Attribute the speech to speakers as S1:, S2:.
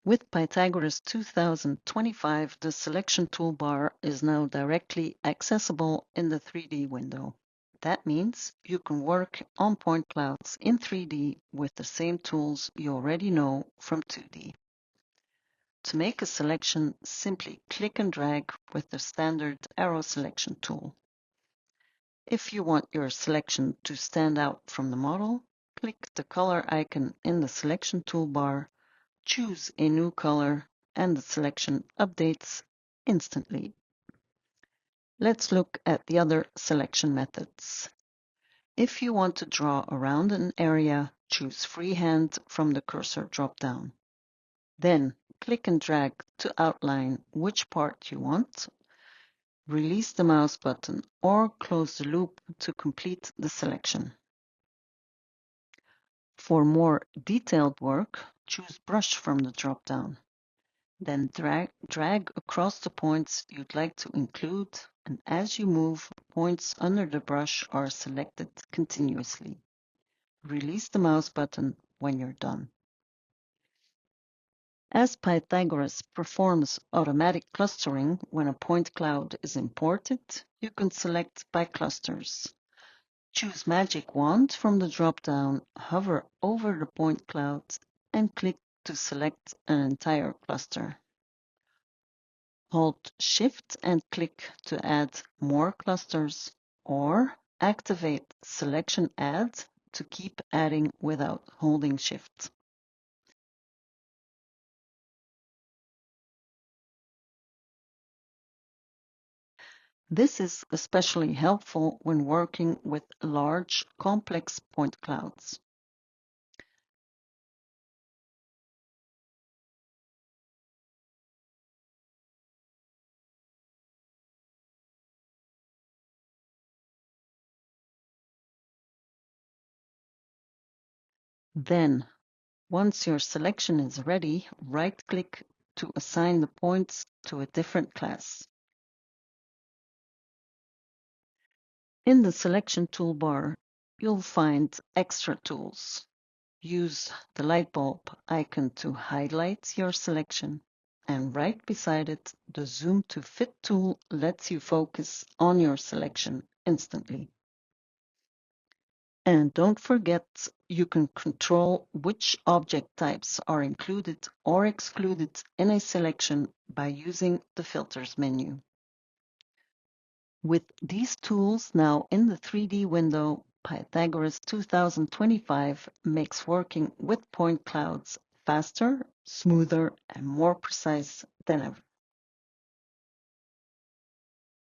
S1: With Pythagoras 2025, the selection toolbar is now directly accessible in the 3D window. That means you can work on point clouds in 3D with the same tools you already know from 2D. To make a selection, simply click and drag with the standard arrow selection tool. If you want your selection to stand out from the model, click the color icon in the selection toolbar, choose a new color, and the selection updates instantly. Let's look at the other selection methods. If you want to draw around an area, choose Freehand from the cursor drop-down. Then click and drag to outline which part you want. Release the mouse button or close the loop to complete the selection. For more detailed work, choose Brush from the drop-down. Then drag across the points you'd like to include, and as you move, points under the brush are selected continuously. Release the mouse button when you're done. As Pythagoras performs automatic clustering when a point cloud is imported, you can select by clusters. Choose Magic Wand from the drop-down, hover over the point cloud, and click to select an entire cluster. Hold Shift and click to add more clusters, or activate Selection Add to keep adding without holding Shift. This is especially helpful when working with large, complex point clouds. Then, once your selection is ready, right-click to assign the points to a different class. In the selection toolbar, you'll find extra tools. Use the lightbulb icon to highlight your selection, and right beside it, the Zoom to Fit tool lets you focus on your selection instantly. And don't forget, you can control which object types are included or excluded in a selection by using the Filters menu. With these tools now in the 3D window, Pythagoras 2025 makes working with point clouds faster, smoother, and more precise than ever.